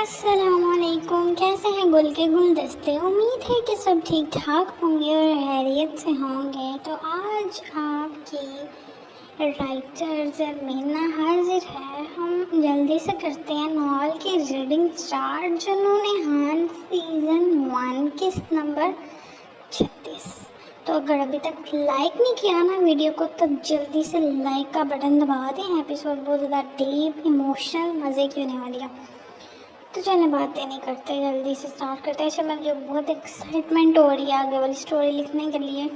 السلام علیکم، کیسے ہیں گل کے گلدستے؟ امید ہے کہ سب ٹھیک ٹھاک ہوں گے اور خیریت سے ہوں گے۔ تو آج آپ کی رائٹر زرمینہ حاضر ہے۔ ہم جلدی سے کرتے ہیں ناول کی ریڈنگ سٹارٹ۔ جنون ہان سیزن 1 قسط نمبر 36۔ تو اگر ابھی تک لائک نہیں کیا نا ویڈیو کو تو جلدی سے لائک کا بٹن دبا دیں۔ ایپیسوڈ بہت زیادہ ڈیپ ایموشنل مزے کی ہونے والی ہے۔ تو چلیں باتیں نہیں کرتے، جلدی سے سٹارٹ کرتے ہیں۔ چلیں مجھے بہت ایکسائٹمنٹ ہو رہی ہے آگے والی سٹوری لکھنے کے لیے۔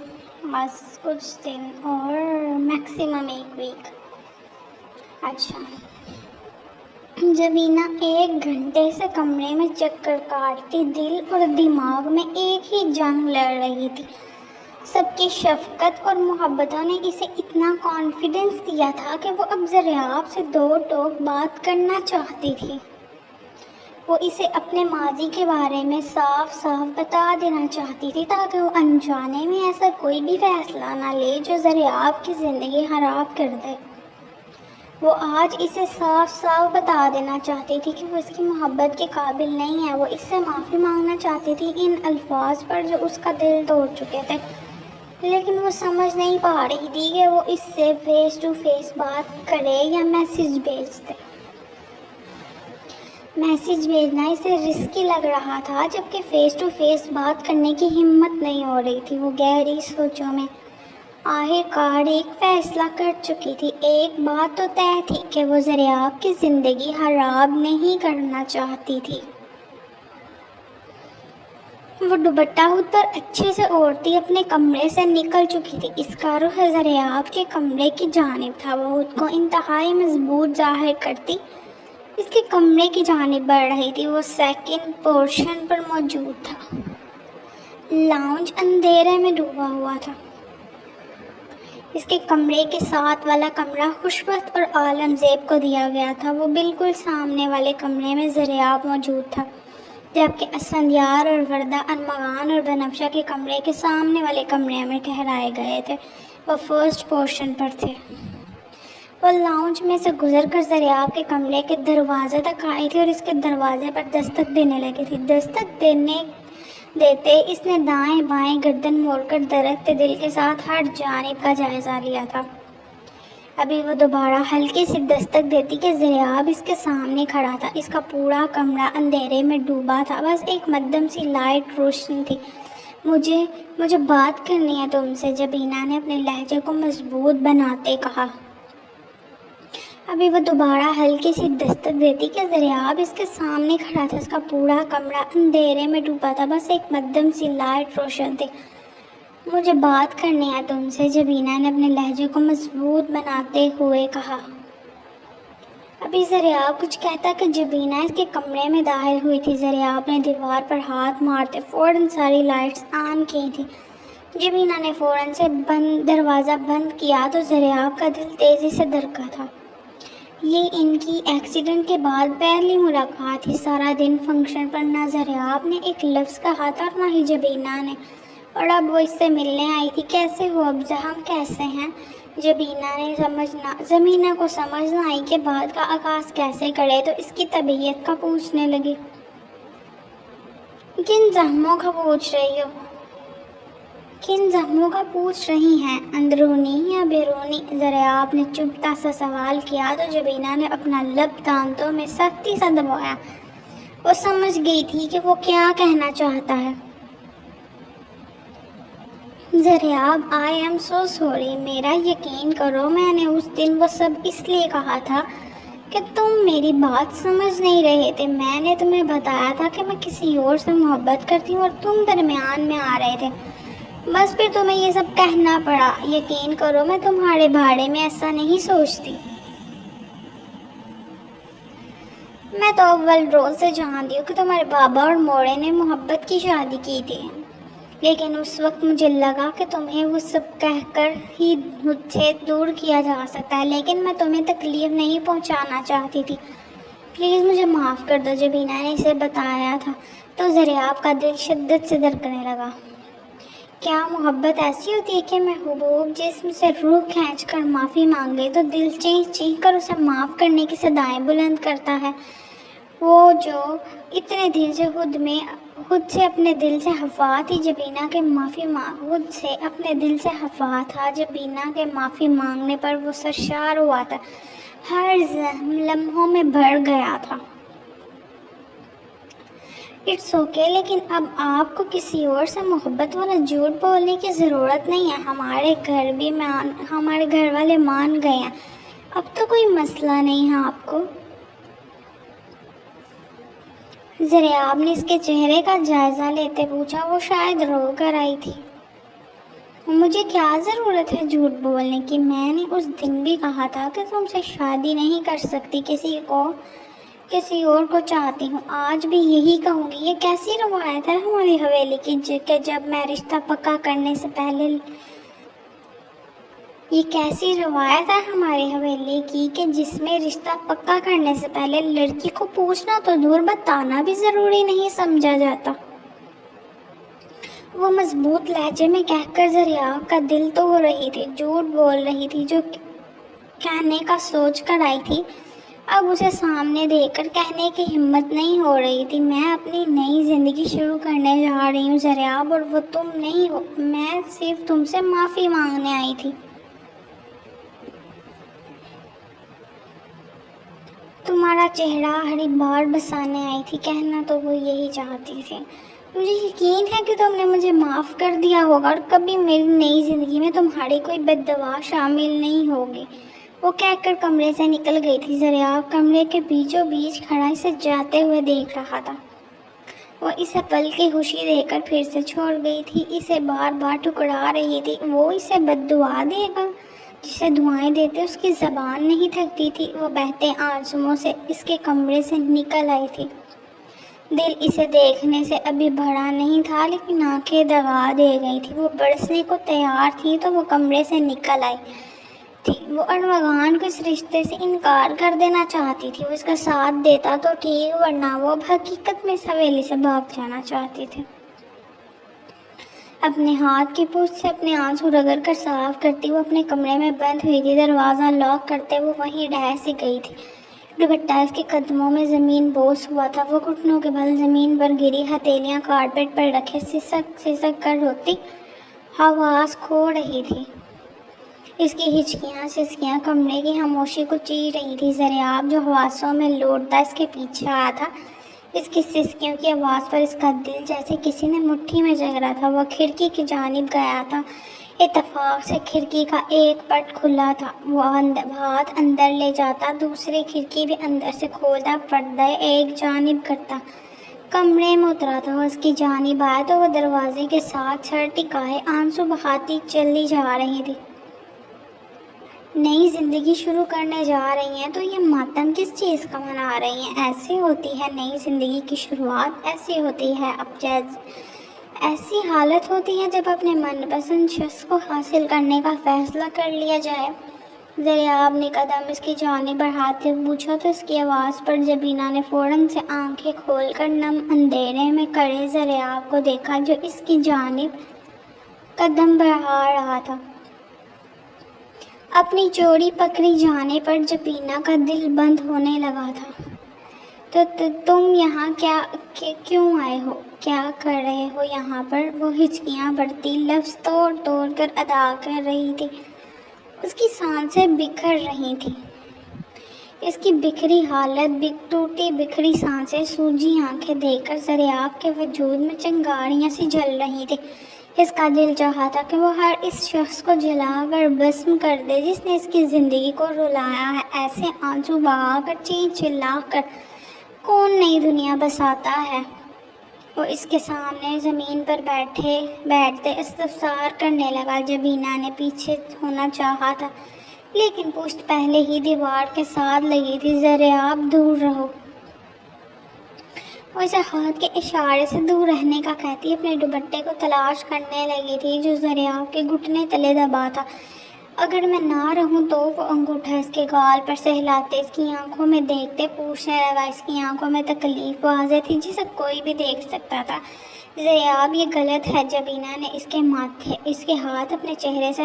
بس کچھ دن اور میکسیمم 1 ویک۔ اچھا، جبینہ 1 گھنٹے سے کمرے میں چکر کاٹتی، دل اور دماغ میں ایک ہی جنگ لڑ رہی تھی۔ سب کی شفقت اور محبتوں نے اسے اتنا کانفیڈنس دیا تھا کہ وہ اب زریاب سے 2 ٹوک بات کرنا چاہتی تھی۔ وہ اسے اپنے ماضی کے بارے میں صاف صاف بتا دینا چاہتی تھی تاکہ وہ انجانے میں ایسا کوئی بھی فیصلہ نہ لے جو زریاب کی زندگی خراب کر دے۔ وہ آج اسے صاف صاف بتا دینا چاہتی تھی کہ وہ اس کی محبت کے قابل نہیں ہے۔ وہ اس سے معافی مانگنا چاہتی تھی ان الفاظ پر جو اس کا دل توڑ چکے تھے، لیکن وہ سمجھ نہیں پا رہی تھی کہ وہ اس سے فیس ٹو فیس بات کرے یا میسیج بھیج دے۔ میسیج بھیجنا اسے رسکی لگ رہا تھا، جبکہ فیس ٹو فیس بات کرنے کی ہمت نہیں ہو رہی تھی۔ وہ گہری سوچوں میں آخر کار ایک فیصلہ کر چکی تھی۔ ایک بات تو طے تھی کہ وہ زریاب کی زندگی خراب نہیں کرنا چاہتی تھی۔ وہ دوپٹہ اتر اچھے سے اوڑھتی اپنے کمرے سے نکل چکی تھی۔ اس کا رخ زریاب کے کمرے کی جانب تھا۔ وہ خود کو انتہائی مضبوط ظاہر کرتی اس کے کمرے کی جانب بڑھ رہی تھی۔ وہ سیکنڈ پورشن پر موجود تھا۔ لاؤنج اندھیرے میں ڈوبا ہوا تھا۔ اس کے کمرے کے ساتھ والا کمرہ خوشبخت اور عالمزیب کو دیا گیا تھا۔ وہ بالکل سامنے والے کمرے میں زریاب موجود تھا، جبکہ اسفندیار اور وردہ ارمغان اور بنفشہ کے کمرے کے سامنے والے کمرے میں ٹھہرائے گئے تھے۔ وہ فرسٹ پورشن پر تھے۔ وہ لاؤنج میں سے گزر کر زریاب کے کمرے کے دروازے تک آئی تھی اور اس کے دروازے پر دستک دینے لگی تھی۔ دستک دیتے اس نے دائیں بائیں گردن موڑ کر دھڑکتے دل کے ساتھ ہر جانب کا جائزہ لیا تھا۔ ابھی وہ دوبارہ ہلکی سی دستک دیتی کہ زریاب اس کے سامنے کھڑا تھا۔ اس کا پورا کمرہ اندھیرے میں ڈوبا تھا، بس ایک مدھم سی لائٹ روشنی تھی۔ مجھے بات کرنی ہے تم سے، جبینہ نے اپنے لہجے کو مضبوط بناتے کہا۔ ابھی وہ دوبارہ ہلکی سی دستک دیتی کہ زریاب اس کے سامنے کھڑا تھا۔ اس کا پورا کمرہ اندھیرے میں ڈوبا تھا، بس ایک مدھم سی لائٹ روشن تھی۔ مجھے بات کرنی ہے تم سے، جبینہ نے اپنے لہجے کو مضبوط بناتے ہوئے کہا۔ ابھی زریاب کچھ کہتا کہ جبینہ اس کے کمرے میں داخل ہوئی تھی۔ زریاب نے دیوار پر ہاتھ مارتے فوراً ساری لائٹس آن کی تھی۔ جبینہ نے فوراً سے دروازہ بند کیا تو زریاب کا دل تیزی سے دھڑکا تھا۔ یہ ان کی ایکسیڈنٹ کے بعد پہلی ملاقات تھی۔ سارا دن فنکشن پر نہ زریاب نے ایک لفظ کہا تھا اور نہ ہی جبینہ نے، اور اب وہ اس سے ملنے آئی تھی۔ کیسے ہو ابزا، ہم کیسے ہیں؟ زمینہ کو سمجھ نہ آئی کہ بات کا آغاز کیسے کرے، تو اس کی طبیعت کا پوچھنے لگی۔ کن زخموں کا پوچھ رہی ہیں، اندرونی یا بیرونی؟ زریاب نے چبھتا سا سوال کیا تو جبینہ نے اپنا لب دانتوں میں سختی سے دبایا۔ وہ سمجھ گئی تھی کہ وہ کیا کہنا چاہتا ہے۔ زریاب، آئی ایم سو سوری، میرا یقین کرو میں نے اس دن وہ سب اس لیے کہا تھا کہ تم میری بات سمجھ نہیں رہے تھے۔ میں نے تمہیں بتایا تھا کہ میں کسی اور سے محبت کرتی ہوں اور تم درمیان میں آ رہے تھے، بس پھر تمہیں یہ سب کہنا پڑا۔ یقین کرو میں تمہارے بارے میں ایسا نہیں سوچتی۔ میں تو اول روز سے جانتی ہوں کہ تمہارے بابا اور موڑے نے محبت کی شادی کی تھی، لیکن اس وقت مجھے لگا کہ تمہیں وہ سب کہہ کر ہی مجھ سے دور کیا جا سکتا ہے، لیکن میں تمہیں تکلیف نہیں پہنچانا چاہتی تھی۔ پلیز مجھے معاف کر دو، جبینہ نے اسے بتایا تھا تو زریاب کا دل شدت سے دھڑکنے لگا۔ کیا محبت ایسی ہوتی ہے کہ محبوب جسم سے روح کھینچ کر معافی مانگے تو دل چیخ چیخ کر اسے معاف کرنے کی صدائیں بلند کرتا ہے؟ وہ جو اتنے دن سے خود سے اپنے دل سے خفا تھی جبینہ کے خود سے اپنے دل سے خفا تھا جبینہ کے معافی مانگنے پر وہ سرشار ہوا تھا، ہر لمحوں میں بڑھ گیا تھا۔ اٹس اوکے، لیکن اب آپ کو کسی اور سے محبت والا جھوٹ بولنے کی ضرورت نہیں ہے، ہمارے گھر والے مان گئے ہیں، اب تو کوئی مسئلہ نہیں ہے آپ کو۔ زریاب نے اس کے چہرے کا جائزہ لیتے پوچھا۔ وہ شاید رو کر آئی تھی۔ مجھے کیا ضرورت ہے جھوٹ بولنے کی؟ میں نے اس دن بھی کہا تھا کہ تم سے شادی نہیں کر سکتی، کسی اور کو چاہتی ہوں، آج بھی یہی کہوں گی۔ یہ کیسی روایت ہے ہماری حویلی کی کہ جب میں رشتہ پکا کرنے سے پہلے یہ کیسی روایت ہے ہماری حویلی کی کہ جس میں رشتہ پکا کرنے سے پہلے لڑکی کو پوچھنا تو دور بتانا بھی ضروری نہیں سمجھا جاتا؟ وہ مضبوط لہجے میں کہہ کر زریاب کا دل توڑ رہی تھی، جھوٹ بول رہی تھی جو کہنے کا سوچ کر آئی تھی، اب اسے سامنے دیکھ کر کہنے کی ہمت نہیں ہو رہی تھی۔ میں اپنی نئی زندگی شروع کرنے جا رہی ہوں زریاب، اور وہ تم نہیں ہو، میں صرف تم سے معافی مانگنے آئی تھی۔ تمہارا چہرہ ہری بار بسانے آئی تھی، کہنا تو وہ یہی چاہتی تھی۔ مجھے یقین ہے کہ تم نے مجھے معاف کر دیا ہوگا اور کبھی میری نئی زندگی میں تمہاری کوئی بد دعا شامل نہیں ہوگی۔ وہ کہہ کر کمرے سے نکل گئی تھی۔ زریاب کمرے کے بیچوں بیچ کھڑا اسے جاتے ہوئے دیکھ رہا تھا۔ وہ اسے پل کی خوشی دے کر پھر سے چھوڑ گئی تھی، اسے بار بار ٹھکرا رہی تھی۔ وہ اسے بد دعا دے گا؟ جسے دعائیں دیتے اس کی زبان نہیں تھکتی تھی۔ وہ بہتے آنسوؤں سے اس کے کمرے سے نکل آئی تھی۔ دل اسے دیکھنے سے ابھی بھرا نہیں تھا، لیکن آنکھیں دگا دے گئی تھی۔ وہ برسنے کو تیار تھی تو وہ کمرے سے نکل آئی تھی۔ وہ ارمغان کو اس رشتے سے انکار کر دینا چاہتی تھی۔ وہ اس کا ساتھ دیتا تو ٹھیک، ورنہ وہ اب حقیقت میں اس حویلی سے بھاگ جانا چاہتی تھی۔ اپنے ہاتھ کی پوچھ سے اپنے آنسو رگڑ کر صاف کرتی وہ اپنے کمرے میں بند ہوئی تھی۔ دروازہ لاک کرتے وہ وہیں رہ سی گئی تھی۔ دوپٹہ اس کے قدموں میں زمین بوس ہوا تھا۔ وہ گھٹنوں کے بل زمین پر گری ہتھیلیاں کارپیٹ پر رکھے سسک سسک کر روتی آواز کھو رہی تھی۔ اس کی ہچکیاں سسکیاں کمرے کی خاموشی کو چیر رہی تھی۔ زریاب جو حواسوں میں لوٹتا اس کے پیچھے آیا تھا، اس کی سسکیوں کی آواز پر اس کا دل جیسے کسی نے مٹھی میں جگرا تھا۔ وہ کھڑکی کی جانب گیا تھا۔ اتفاق سے کھڑکی کا ایک پٹ کھلا تھا۔ وہ ہاتھ اندر لے جاتا، دوسری کھڑکی بھی اندر سے کھولتا، پردہ ایک جانب کرتا، کمرے میں اترا تھا۔ وہ اس کی جانب آیا تو وہ دروازے کے ساتھ سر ٹکائے آنسو بہاتی چلی جا رہی تھی۔ نئی زندگی شروع کرنے جا رہی ہیں تو یہ ماتم کس چیز کا منا رہی ہیں؟ ایسی ہوتی ہے نئی زندگی کی شروعات، ایسی ہوتی ہے ایسی حالت ہوتی ہے جب اپنے من پسند شخص کو حاصل کرنے کا فیصلہ کر لیا جائے۔ زریاب نے قدم اس کی جانب بڑھاتے پوچھا تو اس کی آواز پر جبینہ نے فوراً سے آنکھیں کھول کر نم اندھیرے میں کھڑے زریاب کو دیکھا جو اس کی جانب قدم بڑھا رہا تھا۔ اپنی چوڑی پکڑی جانے پر جبینہ کا دل بند ہونے لگا تھا۔ تو تم یہاں کیوں آئے ہو؟ کیا کر رہے ہو یہاں پر؟ وہ ہچکیاں بھرتی لفظ توڑ توڑ کر ادا کر رہی تھی۔ اس کی سانسیں بکھر رہی تھیں۔ اس کی بکھری حالت، ٹوٹی بکھری سانسیں، سوجی آنکھیں دیکھ کر زریاب کے وجود میں چنگاریاں سی جل رہی تھیں۔ اس کا دل چاہا تھا کہ وہ ہر اس شخص کو جلا کر بھسم کر دے جس نے اس کی زندگی کو رلایا ہے۔ ایسے آنسو بہا کر چیخ چلا کر کون نئی دنیا بساتا ہے؟ وہ اس کے سامنے زمین پر بیٹھتے استفسار کرنے لگا۔ جبینہ نے پیچھے ہونا چاہا تھا لیکن پشت پہلے ہی دیوار کے ساتھ لگی تھی۔ زریاب دور رہو۔ وہ اسے ہاتھ کے اشارے سے دور رہنے کا کہتی اپنے دوپٹے کو تلاش کرنے لگی تھی جو زریاب کے گھٹنے تلے دبا تھا۔ اگر میں نہ رہوں تو؟ وہ انگوٹھا اس کے گال پر سے ہلاتے اس کی آنکھوں میں دیکھتے پوچھنے لگا۔ اس کی آنکھوں میں تکلیف واضح تھی جسے کوئی بھی دیکھ سکتا تھا۔ زریاب یہ غلط ہے، جبینہ نے اس کے ہاتھ اپنے چہرے سے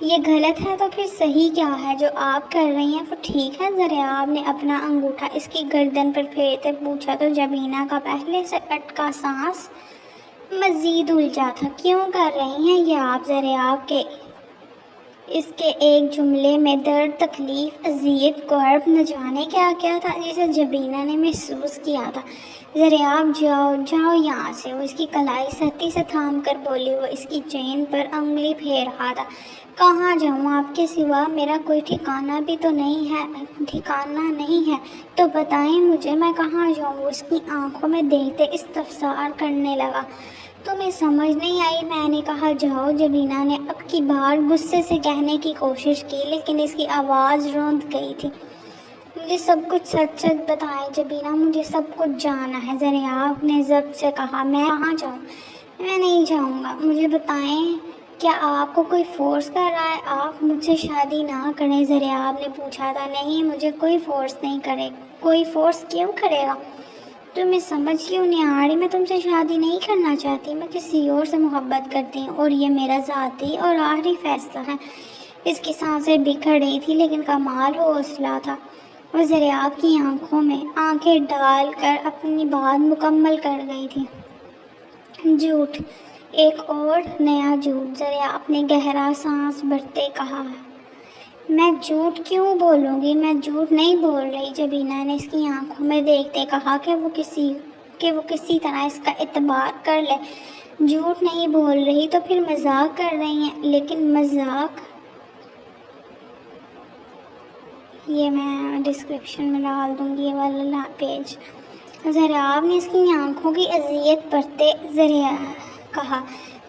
یہ غلط ہے تو پھر صحیح کیا ہے؟ جو آپ کر رہی ہیں وہ ٹھیک ہے؟ ذریعہ نے اپنا انگوٹھا اس کی گردن پر پھیرتے پوچھا تو جبینہ کا پہلے سے اٹکا سانس مزید الجھا تھا۔ کیوں کر رہی ہیں یہ آپ؟ ذریعہ کے اس کے ایک جملے میں درد، تکلیف، اذیت، کرب، نہ جانے کیا کیا تھا جسے جبینہ نے محسوس کیا تھا۔ ذریعہ جاؤ یہاں سے، وہ اس کی کلائی سختی سے تھام کر بولی۔ وہ اس کی چین پر انگلی پھیر رہا تھا۔ کہاں جاؤں؟ آپ کے سوا میرا کوئی ٹھکانہ بھی تو نہیں ہے، تو بتائیں مجھے میں کہاں جاؤں؟ وہ اس کی آنکھوں میں دیکھتے استفسار کرنے لگا۔ تمہیں سمجھ نہیں آئی؟ میں نے کہا جاؤ۔ جبینہ نے اب کی بار غصے سے کہنے کی کوشش کی، لیکن اس کی آواز روند گئی تھی۔ مجھے سب کچھ سچ سچ بتائیں جبینہ، مجھے سب کچھ جانا ہے۔ ذریعہ نے ضبط سے کہا۔ میں کہاں جاؤں؟ میں نہیں جاؤں گا۔ مجھے بتائیں، کیا آپ کو کوئی فورس کر رہا ہے؟ آپ مجھ سے شادی نہ کریں؟ ذریعہ نے پوچھا تھا۔ نہیں، مجھے کوئی فورس نہیں کرے۔ کوئی فورس کیوں کرے گا؟ تمہیں سمجھ کیوں نہیں آ رہی؟ میں تم سے شادی نہیں کرنا چاہتی، میں کسی اور سے محبت کرتی ہوں، اور یہ میرا ذاتی اور آخری فیصلہ ہے۔ اس کی سانسیں بکھر رہی تھی لیکن کمال حوصلہ تھا۔ وہ ذریعہ کی آنکھوں میں آنکھیں ڈال کر اپنی بات مکمل کر گئی تھی۔ جھوٹ، ایک اور نیا جھوٹ۔ ذریعہ نے گہرا سانس بھرتے کہا۔ میں جھوٹ کیوں بولوں گی؟ میں جھوٹ نہیں بول رہی۔ جبینہ نے اس کی آنکھوں میں دیکھتے کہا کہ وہ کسی طرح اس کا اعتبار کر لے۔ جھوٹ نہیں بول رہی تو پھر مذاق کر رہی ہیں؟ لیکن مذاق، یہ میں ڈسکرپشن میں ڈال دوں گی یہ والا پیج۔ ذریعہ نے اس کی آنکھوں کی اذیت برتے کہا۔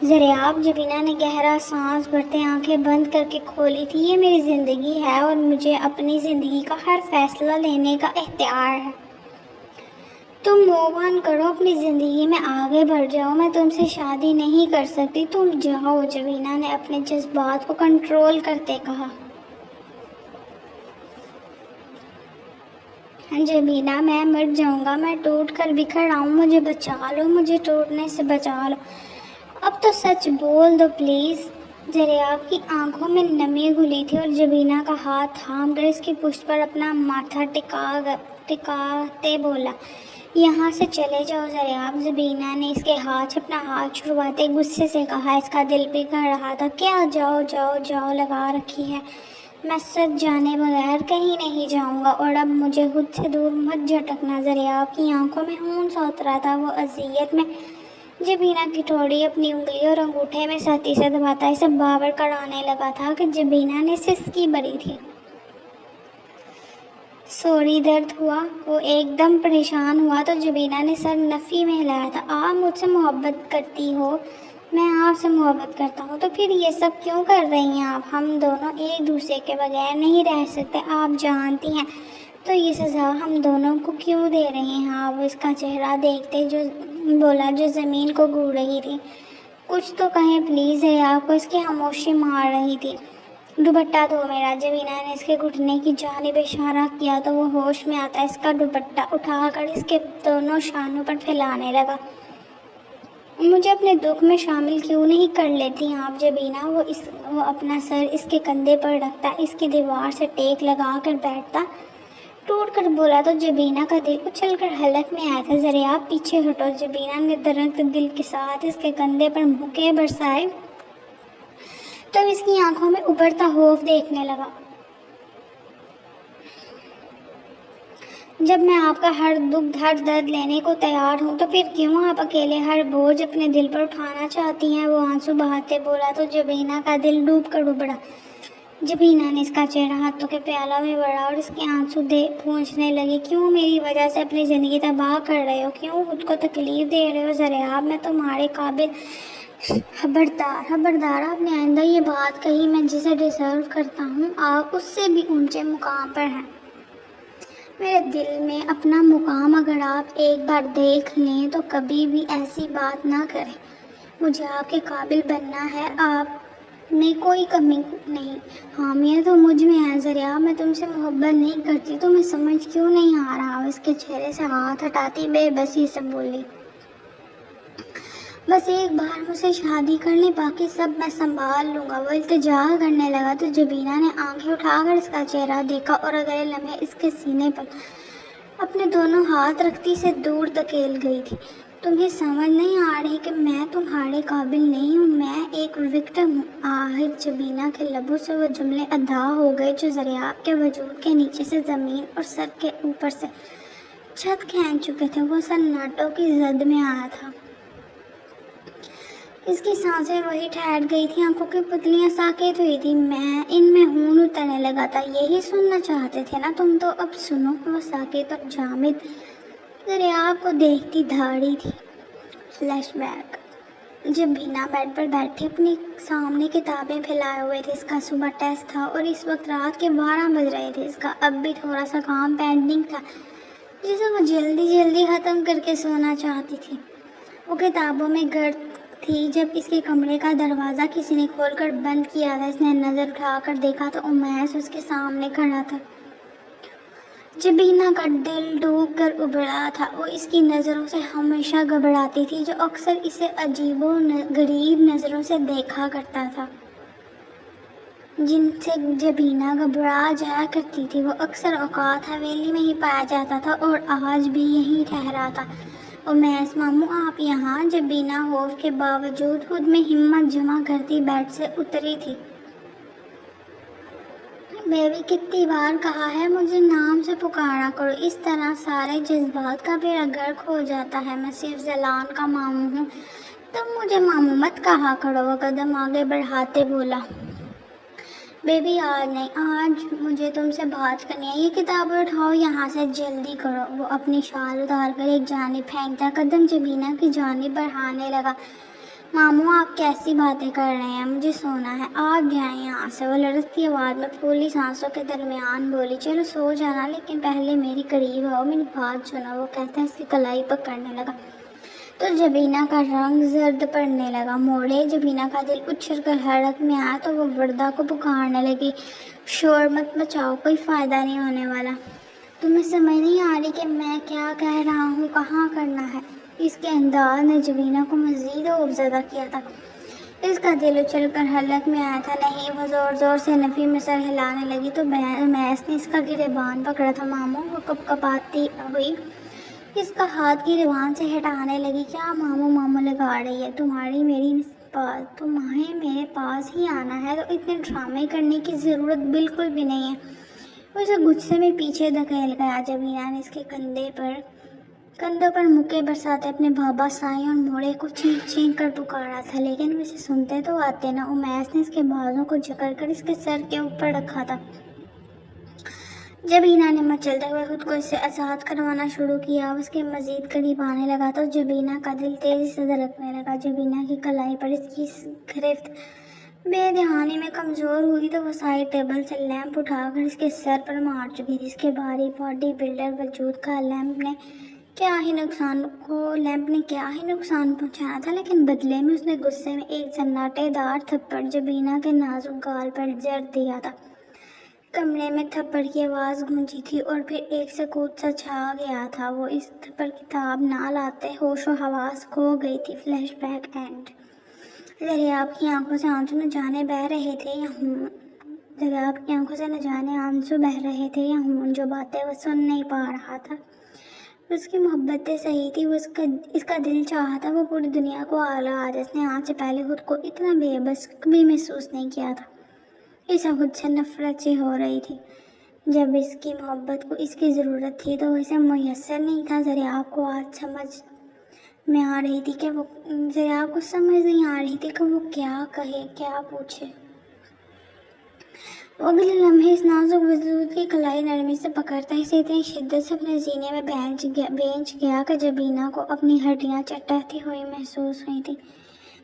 ذریعہ، جبینہ نے گہرا سانس بھرتے آنکھیں بند کر کے کھولی تھی۔ یہ میری زندگی ہے اور مجھے اپنی زندگی کا ہر فیصلہ لینے کا اختیار ہے۔ تم موو آن کرو، اپنی زندگی میں آگے بڑھ جاؤ۔ میں تم سے شادی نہیں کر سکتی، تم جاؤ۔ جبینہ نے اپنے جذبات کو کنٹرول کرتے کہا۔ جبینہ، میں مر جاؤں گا، میں ٹوٹ کر بکھر آؤں، مجھے بچا لو، مجھے ٹوٹنے سے بچا لو۔ اب تو سچ بول دو پلیز۔ ذریعہ کی آنکھوں میں نمی گھلی تھی اور جبینہ کا ہاتھ تھام کر اس کی پشت پر اپنا ماتھا ٹکاتے بولا۔ یہاں سے چلے جاؤ ذریعہ۔ جبینہ نے اس کے ہاتھ سے اپنا ہاتھ چھڑواتے غصے سے کہا۔ اس کا دل پگھل رہا تھا۔ کیا جاؤ جاؤ جاؤ لگا رکھی ہے؟ میں سچ جانے بغیر کہیں نہیں جاؤں گا، اور اب مجھے خود سے دور مت جھٹکنا۔ ذریعہ کی آنکھوں میں خون سا اترا تھا۔ وہ اذیت میں جبینہ کی ٹھوڑی اپنی انگلی اور انگوٹھے میں سختی سے دباتا اسے باور کرانے لگا تھا کہ جبینہ نے سسکی بھری تھی۔ سوری، درد ہوا؟ وہ ایک دم پریشان ہوا تو جبینہ نے سر نفی میں ہلایا تھا۔ آپ مجھ سے محبت کرتی ہو؟ میں آپ سے محبت کرتا ہوں۔ تو پھر یہ سب کیوں کر رہی ہیں آپ؟ ہم دونوں ایک دوسرے کے بغیر نہیں رہ سکتے، آپ جانتی ہیں۔ تو یہ سزا ہم دونوں کو کیوں دے رہی ہیں آپ؟ اس کا چہرہ دیکھتے جو زمین کو گھور رہی تھی۔ کچھ تو کہیں پلیز۔ ذریعہ کو اس کی خاموشی مار رہی تھی۔ دوپٹہ دو میرا۔ جبینہ نے اس کے گھٹنے کی جانب اشارہ کیا تو وہ ہوش میں آتا اس کا دوپٹہ اٹھا کر اس کے دونوں شانوں پر پھیلانے لگا۔ مجھے اپنے دکھ میں شامل کیوں نہیں کر لیتی آپ جبینہ؟ وہ اپنا سر اس کے کندھے پر رکھتا، اس کی دیوار سے ٹیک لگا کر بیٹھتا، ٹوٹ کر بولا تو جبینہ کا دل اچھل کر حلق میں آیا تھا۔ ذریعہ پیچھے ہٹو۔ جبینہ نے درد دل کے ساتھ اس کے کندھے پر مکے برسائے تو اس کی آنکھوں میں ابھرتا خوف دیکھنے لگا۔ جب میں آپ کا ہر دکھ ہر درد لینے کو تیار ہوں تو پھر کیوں آپ اکیلے ہر بوجھ اپنے دل پر اٹھانا چاہتی ہیں؟ وہ آنسو بہاتے بولا تو جبینہ کا دل ڈوب کر ابھرا۔ جبینہ نے اس کا چہرہ ہاتھوں کے پیالوں میں بڑھا اور اس کے آنسو پوچھنے لگی۔ کیوں میری وجہ سے اپنی زندگی تباہ کر رہے ہو؟ کیوں خود کو تکلیف دے رہے ہو؟ ذریعہ، میں تمہارے قابل۔ خبردار آپ نے آئندہ یہ بات کہی۔ میں جسے ڈیزرو کرتا ہوں آپ اس سے بھی اونچے مقام پر ہیں۔ میرے دل میں اپنا مقام اگر آپ ایک بار دیکھ لیں تو کبھی بھی ایسی بات نہ کریں۔ مجھے آپ کے قابل بننا ہے، آپ میں کوئی کمی نہیں۔ حامیت تو مجھ میں ہے۔ ذریعہ، میں تم سے محبت نہیں کرتی، تمہیں سمجھ کیوں نہیں آ رہا؟ اس کے چہرے سے ہاتھ ہٹاتی بے بسی سے بولی۔ بس ایک بار مجھ سے شادی کر لیں، باقی سب میں سنبھال لوں گا۔ وہ التجا کرنے لگا تو جبینہ نے آنکھیں اٹھا کر اس کا چہرہ دیکھا اور اگلے لمحے اس کے سینے پر اپنے دونوں ہاتھ رکھتی اسے دور دھکیل گئی تھی۔ تمہیں سمجھ نہیں آ رہی کہ میں تمہارے قابل نہیں ہوں، میں ایک وکٹم ہوں۔ آخر جبینہ کے لبوں سے وہ جملے ادا ہو گئے جو دریاب کے وجود کے نیچے سے زمین اور سر کے اوپر سے چھت کھینچ چکے تھے۔ وہ سناٹوں کی زد میں آیا تھا، اس کی سانسیں وہی ٹھہر گئی تھی، آنکھوں کی پتلیاں ساکت ہوئی تھی، ان میں خون اترنے لگا تھا۔ یہی سننا چاہتے تھے نا تم، تو اب سنو۔ وہ ساکت اور جامد دریاب کو دیکھتی دھاڑی تھی۔ Flash back. جب بینا بیڈ پر بیٹھے اپنی سامنے کتابیں پھیلائے ہوئے تھے، اس کا صبح ٹیسٹ تھا اور اس وقت رات کے 12 بج رہے تھے۔ اس کا اب بھی تھوڑا سا کام پینڈنگ تھا جسے وہ جلدی ختم کر کے سونا چاہتی تھی۔ وہ کتابوں میں غرق تھی جب اس کے کمرے کا دروازہ کسی نے کھول کر بند کیا تھا۔ اس نے نظر اٹھا کر دیکھا تو امیس اس کے سامنے کھڑا تھا۔ جبینہ کا دل ڈوب کر ابلا تھا۔ وہ اس کی نظروں سے ہمیشہ گھبراتی تھی، جو اکثر اسے عجیب و غریب نظروں سے دیکھا کرتا تھا، جن سے جبینہ گھبرا جایا کرتی تھی۔ وہ اکثر اوقات حویلی میں ہی پایا جاتا تھا اور آج بھی یہیں ٹھہرا تھا۔ امیس ماموں آپ یہاں؟ جبینہ خوف کے باوجود خود میں ہمت جمع کرتی بیڈ سے اتری تھی۔ بیبی کتنی بار کہا ہے مجھے نام سے پکارا کرو، اس طرح سارے جذبات کا بیڑا غرق ہو جاتا ہے۔ میں صرف ذلان کا ماموں ہوں، تم مجھے ماموں مت کہا کرو۔ وہ قدم آگے بڑھاتے بولا، بیبی آج نہیں، آج مجھے تم سے بات کرنی ہے۔ یہ کتابیں اٹھاؤ یہاں سے، جلدی کرو۔ وہ اپنی شال اتار کر ایک جانب پھینکتا قدم جبینہ کی جانب بڑھانے لگا۔ ماموں آپ کیسی باتیں کر رہے ہیں، مجھے سونا ہے، آپ جائیں یہاں سے۔ وہ لڑکتی آواز میں پھولی سانسوں کے درمیان بولی، چلو سو جانا، لیکن پہلے میری قریب آؤ، میری بات سنو۔ وہ کہتا اس کی کلائی پکڑنے لگا تو جبینہ کا رنگ زرد پڑنے لگا۔ موڑے جبینہ کا دل اچھل کر حرکت میں آیا تو وہ وردہ کو پکارنے لگی، شور مت مچاؤ، کوئی فائدہ نہیں ہونے والا۔ تمہیں سمجھ نہیں آ رہی کہ میں کیا کہہ رہا ہوں، کہاں کرنا ہے؟ اس کے انداز نے جبینہ کو مزید خوفزدہ کیا تھا۔ اس کا دل اچھل کر حلق میں آیا تھا۔ نہیں، وہ زور زور سے نفی میں سر ہلانے لگی تو میس نے اس کا گریبان پکڑا تھا۔ ماموں، وہ کپکپاتی ہوئی اس کا ہاتھ گریبان سے ہٹانے لگی۔ کیا ماموں ماموں لگا رہی ہے؟ تمہیں میرے پاس ہی آنا ہے تو اتنے ڈرامے کرنے کی ضرورت بالکل بھی نہیں ہے۔ وہ اسے غصے میں پیچھے دھکیل گیا۔ جبینہ نے اس کے کندھوں پر مکے برساتے اپنے بابا سائیں اور موڑے کو چینک چینک کر پکارا تھا، لیکن وہ اسے سنتے تو آتے نہ۔ امیس نے اس کے بازوں کو جکڑ کر اس کے سر کے اوپر رکھا تھا۔ جبینہ نے مچلتے ہوئے خود کو اس سے آزاد کروانا شروع کیا۔ اس کے مزید قریب آنے لگا تو جبینہ کا دل تیزی سے دھڑکنے لگا۔ جبینہ کی کلائی پر اس کی گرفت بے دہانی میں کمزور ہوئی تو وہ سائڈ ٹیبل سے لیمپ اٹھا کر اس کے سر پر مار چکی تھی۔ اس کے بھاری باڈی بلڈر وجود کا لیمپ نے کیا ہی نقصان پہنچانا تھا، لیکن بدلے میں اس نے غصے میں ایک سناٹے دار تھپڑ جبینہ کے نازک گال پر جڑ دیا تھا۔ کمرے میں تھپڑ کی آواز گونجی تھی اور پھر ایک سکوت سا چھا گیا تھا۔ وہ اس تھپڑ کی تاب نہ لاتے ہوش و حواس کھو گئی تھی۔ Flash back and. دریاب کی آنکھوں سے آنسو نہ جانے بہہ رہے تھے یا ہون، جو باتیں وہ سن نہیں پا رہا تھا۔ اس کی محبتیں صحیح تھی، اس کا دل چاہا تھا وہ پوری دنیا کو آلہ آج۔ اس نے آج سے پہلے خود کو اتنا بے بس کبھی محسوس نہیں کیا تھا۔ اسے خود سے نفرت سی ہو رہی تھی۔ جب اس کی محبت کو اس کی ضرورت تھی تو اسے میسر نہیں تھا۔ دریاب کو سمجھ نہیں آ رہی تھی کہ وہ کیا کہے، کیا پوچھے۔ وہ اگلے لمحے اس نازک وجود کی کلائی نرمی سے پکڑتا اسے اتنی شدت سے اپنے سینے میں بھینچ گیا کہ جبینہ کو اپنی ہڈیاں چٹکتی ہوئی محسوس ہوئی تھی۔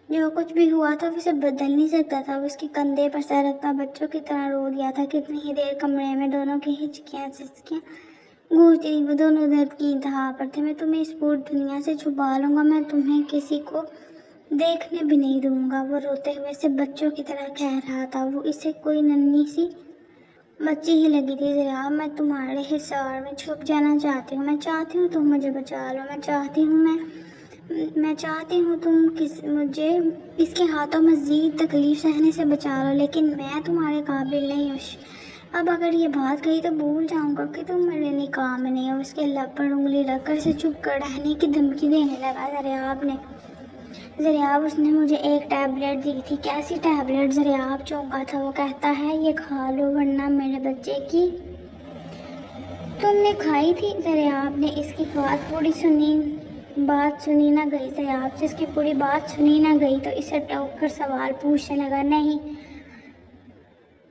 جو کچھ بھی ہوا تھا وہ اسے بدل نہیں سکتا تھا۔ وہ اس کے کندھے پر سر رکھتا بچوں کی طرح رو دیا تھا۔ کتنی ہی دیر کمرے میں دونوں کی ہچکیاں سسکیاں گونجتی رہیں۔ وہ دونوں درد کی انتہا پر تھے۔ میں تمہیں اس پوری دنیا سے چھپا لوں گا، میں تمہیں کسی کو دیکھنے بھی نہیں دوں گا۔ وہ روتے ہوئے اسے بچوں کی طرح کہہ رہا تھا۔ وہ اسے کوئی ننھی سی بچی ہی لگی تھی۔ دریاب، میں تمہارے حصار میں چھپ جانا چاہتی ہوں، میں چاہتی ہوں تم مجھے بچا لو، میں چاہتی ہوں میں چاہتی ہوں تم مجھے اس کے ہاتھوں مزید تکلیف سہنے سے بچا لو، لیکن میں تمہارے قابل نہیں ہوں۔ اب اگر یہ بات کہی تو بھول جاؤں گا کہ تم میرے نکاح میں نہیں ہو۔ اس کے لب پر انگلی رکھ کر اسے چپ کر رہنے کی دھمکی دینے لگا زریاب اس نے مجھے ایک ٹیبلٹ دی تھی۔ کیسی ٹیبلٹ؟ زریاب چونکا تھا۔ وہ کہتا ہے یہ کھا لو ورنہ میرے بچے کی تم نے کھائی تھی؟ زریاب نے اس کی بات سنی نہ گئی۔ زریاب سے اس کی پوری بات سنی نہ گئی تو اسے ٹوک کر سوال پوچھنے لگا۔ نہیں۔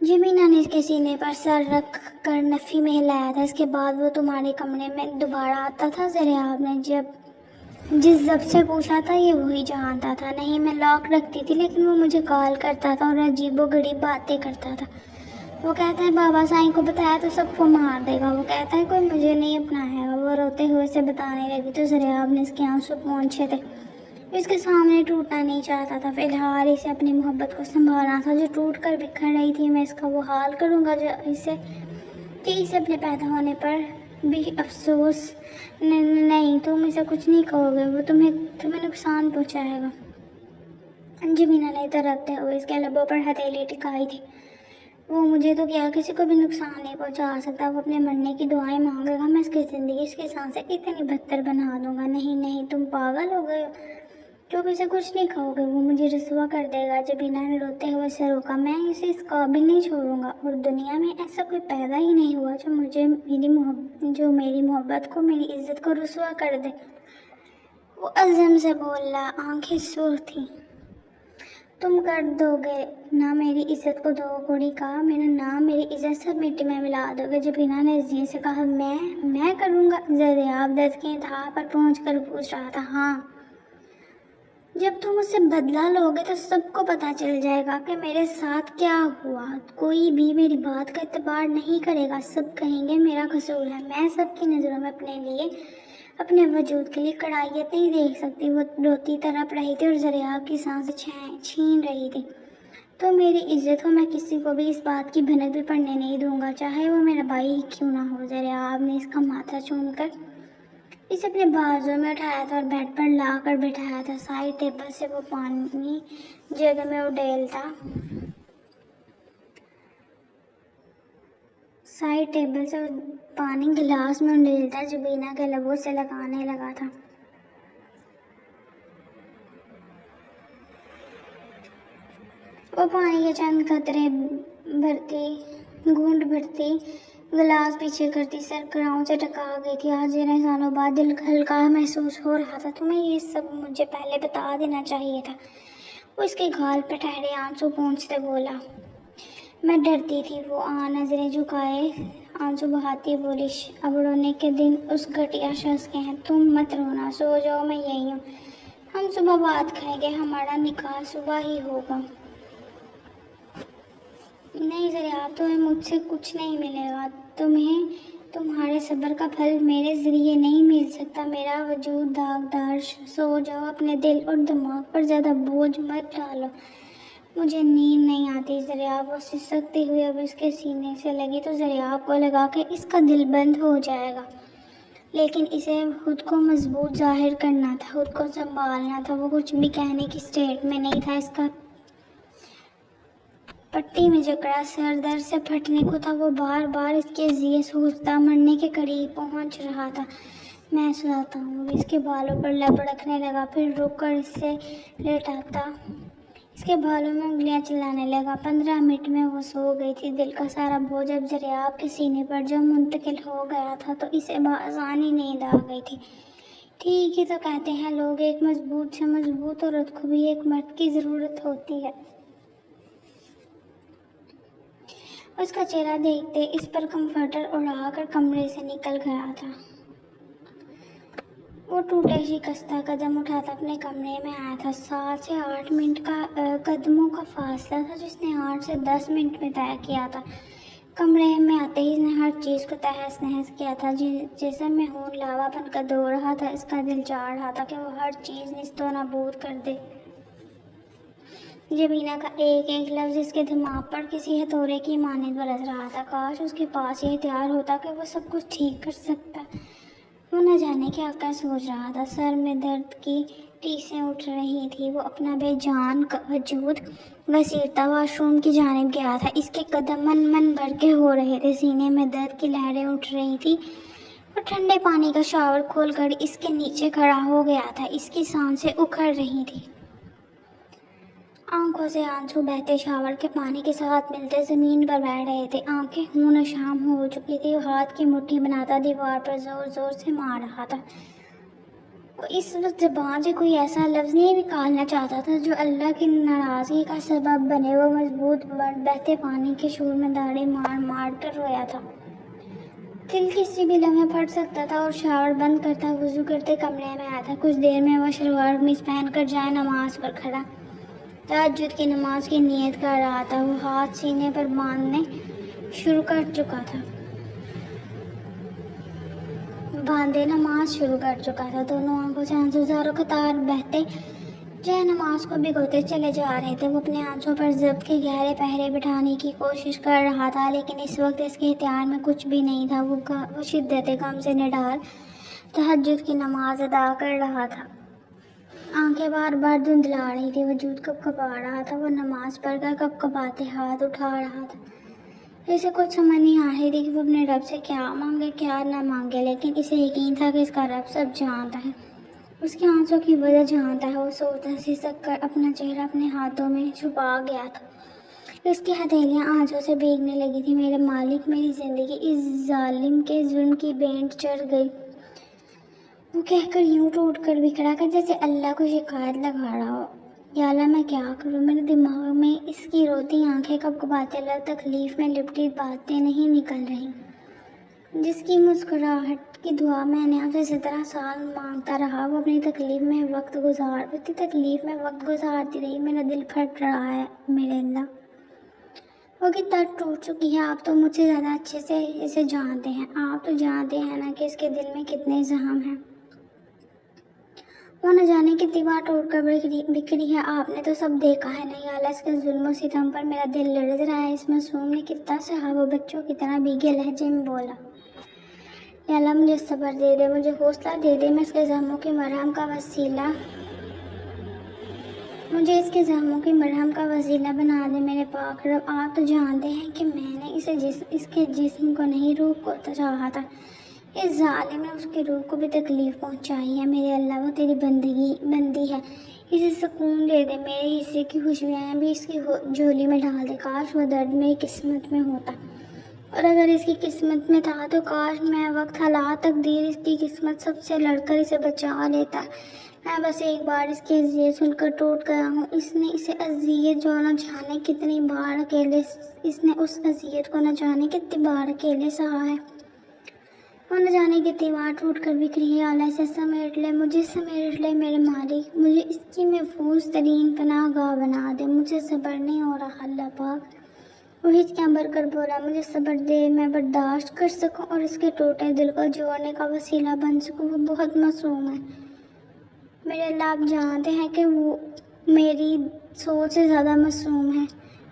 جبینہ نے اس کے سینے پر سر رکھ کر نفی میں ہلایا تھا۔ اس کے بعد وہ تمہارے کمرے میں دوبارہ آتا تھا؟ زریاب نے جس ضبط سے پوچھا تھا یہ وہی جانتا تھا۔ نہیں، میں لاک رکھتی تھی لیکن وہ مجھے کال کرتا تھا اور عجیب و غریب باتیں کرتا تھا۔ وہ کہتا ہے بابا سائیں کو بتایا تو سب کو مار دے گا۔ وہ کہتا ہے کوئی مجھے نہیں اپنائے گا۔ وہ روتے ہوئے اسے بتانے لگی تو زریاب نے اس کے آنسو پونچھے تھے۔ اس کے سامنے ٹوٹنا نہیں چاہتا تھا۔ فی الحال اسے اپنی محبت کو سنبھالنا تھا جو ٹوٹ کر بکھر رہی تھی۔ میں اس کا وہ حال کروں گا کہ اسے اپنے پیدا ہونے پر بھی افسوس نہیں۔ تم اسے کچھ نہیں کہو گے، وہ تمہیں نقصان پہنچائے گا۔ جبینہ نے ترکتے ہوئے اس کے لبوں پر ہتھیلی ٹکائی تھی۔ وہ مجھے تو کیا کسی کو بھی نقصان نہیں پہنچا سکتا۔ وہ اپنے مرنے کی دعائیں مانگے گا، میں اس کی زندگی، اس کی سانسیں اتنی بدتر بنا دوں گا۔ نہیں، تم پاگل ہو گئے ہو۔ تم اسے کچھ نہیں کہو گے، وہ مجھے رسوا کر دے گا۔ جبینہ نے روتے ہوئے اسے روکا۔ میں اسے اس قابل نہیں چھوڑوں گا، اور دنیا میں ایسا کوئی پیدا ہی نہیں ہوا جو میری محبت کو، میری عزت کو رسوا کر دے۔ وہ عزم سے بولا، آنکھیں سرخ تھیں۔ تم کر دو گے نہ میری عزت کو دو کوڑی کا، میرا نام، میری عزت سب مٹی میں ملا دو گے۔ جبینہ نے عزیز سے کہا، میں کروں گا؟ زریاب درد کی انتہا پر پہنچ کر پوچھ رہا تھا۔ ہاں، جب تم اس سے بدلہ لوگے تو سب کو پتہ چل جائے گا کہ میرے ساتھ کیا ہوا۔ کوئی بھی میری بات کا اعتبار نہیں کرے گا، سب کہیں گے میرا قصور ہے۔ میں سب کی نظروں میں اپنے وجود کے لیے کڑائیت نہیں دیکھ سکتی۔ وہ روتی تڑپ رہی تھی اور زریاب کی سانسیں چھین رہی تھی۔ تو میری عزت ہو، میں کسی کو بھی اس بات کی بھنک بھی پڑنے نہیں دوں گا، چاہے وہ میرا بھائی ہی کیوں نہ ہو۔ زریاب نے اس کا ماتھا چوم کر اسے اپنے بازو میں اٹھایا تھا اور بیڈ پر لا کر بٹھایا تھا۔ سائڈ ٹیبل سے وہ پانی جگ میں اڈیلتا گلاس میں اڈیلتا جبینہ کے لبوں سے لگانے لگا تھا۔ وہ پانی کے چند قطرے گھونٹ بھرتی، گلاس پیچھے کرتی، سر گراؤں سے ٹکا گئی تھی۔ آج 13 سالوں بعد دل ہلکا محسوس ہو رہا تھا۔ تمہیں یہ سب مجھے پہلے بتا دینا چاہیے تھا۔ وہ اس کے گال پہ ٹھہرے آنسو پونچھتے بولا۔ میں ڈرتی تھی۔ وہ نظریں جھکائے آنسو بہاتی بولی، اب رونے کے دن اس گھٹیا شخص کے ہیں۔ تم مت رونا، سو جاؤ، میں یہی ہوں۔ ہم صبح بات کریں گے، ہمارا نکاح صبح ہی ہوگا۔ نہیں زریاب، تمہیں مجھ سے کچھ نہیں ملے گا۔ تمہارے صبر کا پھل میرے ذریعے نہیں مل سکتا۔ میرا وجود داغدار، سو جاؤ۔ اپنے دل اور دماغ پر زیادہ بوجھ مت ڈالو، مجھے نیند نہیں آتی۔ زریاب، وہ سسکتی ہوئی اب اس کے سینے سے لگی تو زریاب کو لگا کہ اس کا دل بند ہو جائے گا، لیکن اسے خود کو مضبوط ظاہر کرنا تھا، خود کو سنبھالنا تھا۔ وہ کچھ بھی کہنے کی اسٹیٹ میں نہیں تھا۔ اس کا پٹی میں جکڑا سر درد سے پھٹنے کو تھا۔ وہ بار بار اس کے ذریعے سوچتا، مرنے کے قریب پہنچ رہا تھا۔ میں سلاتا ہوں۔ اس کے بالوں پر لب رکھنے لگا، پھر رک کر اسے لٹاتا اس کے بالوں میں انگلیاں چلانے لگا۔ 15 منٹ میں وہ سو گئی تھی۔ دل کا سارا بوجھ اب زریاب کے سینے پر جو منتقل ہو گیا تھا تو اسے بآسانی نیند آ گئی تھی۔ ٹھیک ہی تو کہتے ہیں لوگ، ایک مضبوط سے مضبوط عورت کو بھی ایک مرد کی ضرورت ہوتی ہے۔ اس کا چہرہ دیکھتے اس پر کمفرٹر اڑا کر کمرے سے نکل گیا تھا۔ وہ ٹوٹے شکستہ قدم اٹھاتا اپنے کمرے میں آیا تھا۔ 7 سے 8 منٹ کا قدموں کا فاصلہ تھا جس نے 8 سے 10 منٹ میں طے کیا تھا۔ کمرے میں آتے ہی اس نے ہر چیز کو تہس نہس کیا تھا۔ جسم میں خون لاوا بن کر دوڑ رہا تھا۔ اس کا دل چاہ رہا تھا کہ وہ ہر چیز نیست و نابود کر دے۔ جبینہ کا ایک ایک لفظ اس کے دماغ پر کسی ہتھوڑے کی مانند برس رہا تھا۔ کاش اس کے پاس یہ ہتھیار ہوتا کہ وہ سب کچھ ٹھیک کر سکتا۔ وہ نہ جانے کیا کیا سوچ رہا تھا، سر میں درد کی ٹیسیں اٹھ رہی تھی، وہ اپنا بے جان وجود گھسیٹتا واش روم کی جانب گیا تھا، اس کے قدم من بھر کے ہو رہے تھے، سینے میں درد کی لہریں اٹھ رہی تھی، وہ ٹھنڈے پانی کا شاور کھول کر اس کے نیچے کھڑا ہو گیا تھا، اس کی سانسیں اکھڑ رہی تھی، آنکھوں سے آنسو بہتے شاور کے پانی کے ساتھ ملتے زمین پر بیٹھ رہے تھے، آنکھیں خون و شام ہو چکی تھی، وہ ہاتھ کی مٹھی بناتا دیوار پر زور زور سے مار رہا تھا، وہ اس وقت زبان سے کوئی ایسا لفظ نہیں نکالنا چاہتا تھا جو اللہ کی ناراضگی کا سبب بنے، وہ مضبوط بہتے پانی کے شور میں داڑھی مار مار کر رویا تھا، دل کسی بھی لمحے پھٹ سکتا تھا، اور شاور بند کرتا وضو کرتے کمرے میں آتا، کچھ دیر میں وہ شلوار قمیص پہن کر جائے نماز پر کھڑا تہجد کی نماز کی نیت کر رہا تھا، وہ ہاتھ سینے پر باندھنے شروع کر چکا تھا، نماز شروع کر چکا تھا، دونوں آنکھوں سے آنسو زاروں قطار بہتے جائے نماز کو بھگوتے چلے جا رہے تھے، وہ اپنے آنسوں پر ضبط کے گہرے پہرے بٹھانے کی کوشش کر رہا تھا، لیکن اس وقت اس کے اختیار میں کچھ بھی نہیں تھا، وہ شدت غم سے نڈال تہجد کی نماز ادا کر رہا تھا، آنکھیں بار بار دھندلا رہی تھی، وجود کب کبا رہا تھا، وہ نماز پڑھ کر کب کباتے ہاتھ اٹھا رہا تھا، اسے کچھ سمجھ نہیں آ رہی تھی کہ وہ اپنے رب سے کیا مانگے کیا نہ مانگے، لیکن اسے یقین تھا کہ اس کا رب سب جانتا ہے، اس کے آنسوں کی وجہ جانتا ہے، وہ سوچتا سسک کر اپنا چہرہ اپنے ہاتھوں میں چھپا گیا تھا، اس کی ہتھیلیاں آنسوں سے بھیگنے لگی تھی، میرے مالک میری زندگی اس ظالم کے ظلم کی بینٹ چڑھ گئی، وہ کہہ کر یوں ٹوٹ کر بکھرا کر جیسے اللہ کو شکایت لگا رہا ہو، یا اللہ میں کیا کروں، میرے دماغ میں اس کی روتی آنکھیں کب کباتے لب تکلیف میں لپٹی باتیں نہیں نکل رہی، جس کی مسکراہٹ کی دعا میں نے آپ سے 17 سال مانگتا رہا، وہ اپنی تکلیف میں وقت گزارتی رہی، میرا دل پھٹ رہا ہے میرے اللہ، وہ کتنا ٹوٹ چکی ہے، آپ تو مجھ سے زیادہ اچھے سے اسے جانتے ہیں، آپ تو جانتے ہیں نا کہ اس کے دل میں کتنے زخم ہیں، وہ نہ جانے کتنی بار ٹوٹ کر بکھری ہے، آپ نے تو سب دیکھا ہے نا، یا اللہ اس کے ظلم و ستم پر میرا دل لرز رہا ہے، اس معصوم نے کتنا سہا، وہ بچوں کی طرح بھیگے لہجے میں بولا، یا اللہ مجھے صبر دے دے، مجھے حوصلہ دے دے، مجھے اس کے زخموں کی مرہم کا وسیلہ بنا دے، میرے پاک رب، آپ تو جانتے ہیں کہ میں نے اس کے جسم کو نہیں روح کو چاہا تھا، اس ظالم نے اس کی روح کو بھی تکلیف پہنچائی ہے، میرے اللہ وہ تیری بندی ہے، اسے سکون دے دے، میرے حصے کی خوشبوئیں بھی اس کی جھولی میں ڈال دے، کاش وہ درد میری قسمت میں ہوتا، اور اگر اس کی قسمت میں تھا تو کاش میں وقت حالات تقدیر اس کی قسمت سب سے لڑ کر اسے بچا لیتا، میں بس ایک بار اس کی اذیت سن کر ٹوٹ گیا ہوں، اسے اذیت جو نہ جانے کتنی بار اکیلے اس نے اس اذیت کو نہ جانے کتنی بار اکیلے سہا ہے، وہ نہ جانے کتنی بار ٹوٹ کر بکھری ہے، اللہ سے سمیٹ لے، مجھے سمیٹ لے میرے مالک، مجھے اس کی محفوظ ترین پناہ گاہ بنا دے، مجھے صبر نہیں ہو رہا اللہ پاک، وہ ہچکیاں بھر کر بولا، مجھے صبر دے، میں برداشت کر سکوں اور اس کے ٹوٹے دل کو جوڑنے کا وسیلہ بن سکوں، وہ بہت معصوم ہے، میرے اللہ آپ جانتے ہیں کہ وہ میری سوچ سے زیادہ معصوم ہے،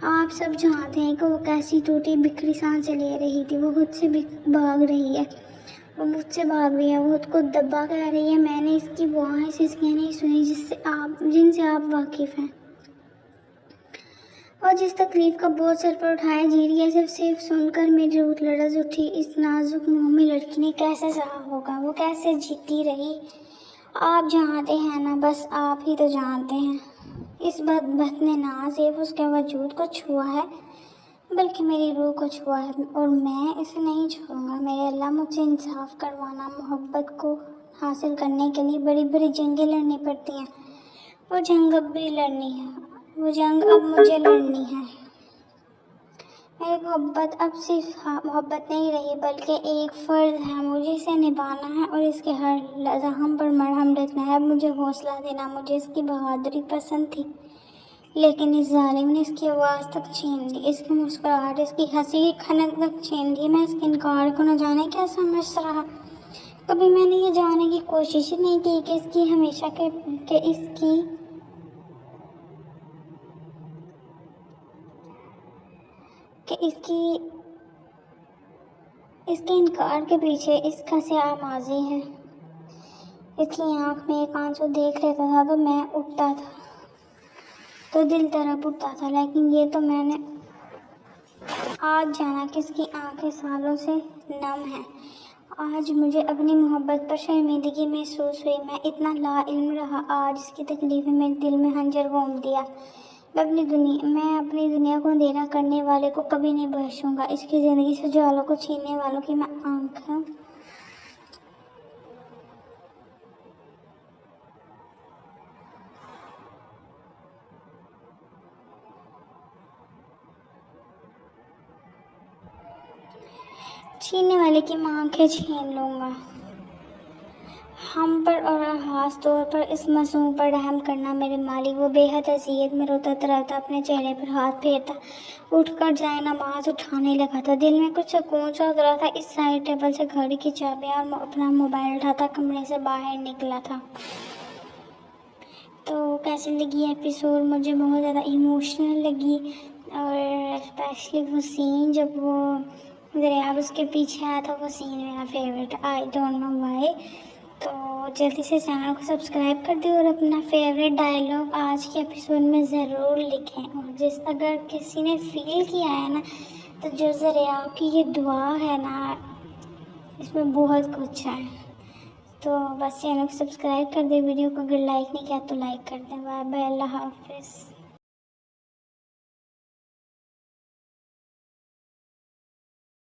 آپ سب جانتے ہیں کہ وہ کیسی ٹوٹی بکھری سانسیں لے رہی تھی، وہ خود سے بھاگ رہی ہے، وہ مجھ سے بھاگ رہی ہے، وہ خود کو دبا کہہ رہی ہے، میں نے اس کی وہ آہیں سسکیاں نہیں سنی جن سے آپ واقف ہیں، اور جس تکلیف کا بوجھ سر پر اٹھائے جی رہی ہے، صرف سن کر میری روح لرز اٹھی، اس نازک مومی لڑکی نے کیسے سہا ہوگا، وہ کیسے جیتی رہی، آپ جانتے ہیں نا، بس آپ ہی تو جانتے ہیں، اس بدبخت نے نہ صرف اس کے وجود کو چھوا ہے بلکہ میری روح کو چھوا ہے، اور میں اسے نہیں چھوڑوں گا، میرے اللہ مجھ سے انصاف کروانا، محبت کو حاصل کرنے کے لیے بڑی بڑی جنگیں لڑنی پڑتی ہیں، وہ جنگ اب بھی لڑنی ہے، وہ جنگ اب مجھے لڑنی ہے، میری محبت اب صرف محبت نہیں رہی بلکہ ایک فرض ہے، مجھے اسے نبھانا ہے اور اس کے ہر زخم پر مرہم رکھنا ہے، اب مجھے حوصلہ دینا، مجھے اس کی بہادری پسند تھی لیکن اس ظالم نے اس کی آواز تک چھین لی، اس کی مسکراہٹ، اس کی ہنسی کی کھنک تک چھین لی، میں اس کے انکار کو نہ جانے کیا سمجھ رہا، کبھی میں نے یہ جاننے کی کوشش ہی نہیں کی کہ اس کے انکار کے پیچھے اس کا سیاہ ماضی ہے، اس کی آنکھ میں ایک آنسو دیکھ لیتا تھا تو میں اٹھتا تھا، تو دل تڑپ اٹھتا تھا، لیکن یہ تو میں نے آج جانا کہ اس کی آنکھیں سالوں سے نم ہیں۔ آج مجھے اپنی محبت پر شرمندگی محسوس ہوئی، میں اتنا لا علم رہا، آج اس کی تکلیفیں میرے دل میں خنجر گھونپ دیا۔ میں اپنی دنیا کو اندھیرا کرنے والے کو کبھی نہیں بخشوں گا، اس کی زندگی سے اجالوں کو چھیننے والوں کی میں آنکھیں چھین لوں گا۔ ہم پر اور خاص طور پر اس معصوم پر رحم کرنا میرے مالک۔ وہ بے حد اذیت میں روتا رہتا، اپنے چہرے پر ہاتھ پھیرتا، اٹھ کر جائے نماز اٹھانے لگا تھا۔ دل میں کچھ سکون سا اترا تھا۔ اس سائڈ ٹیبل سے گھڑی کی چابیاں اور اپنا موبائل اٹھاتا کمرے سے باہر نکلا تھا۔ تو کیسی لگی ایپیسوڈ؟ مجھے بہت زیادہ ایموشنل لگی، اور اسپیشلی وہ سین جب وہ دریاب اس کے پیچھے آیا تھا، وہ سین میرا favourite, I don't know why. تو جلدی سے چینل کو سبسکرائب کر دیں اور اپنا فیوریٹ ڈائلاگ آج کے ایپیسوڈ میں ضرور لکھیں۔ اور اگر کسی نے فیل کیا ہے نا، تو جو دریاب کی یہ دعا ہے نا، اس میں بہت کچھ ہے۔ تو بس چینل کو سبسکرائب کر دیں، ویڈیو کو اگر لائک نہیں کیا تو لائک کر دیں۔ بائے بائے، اللہ حافظ۔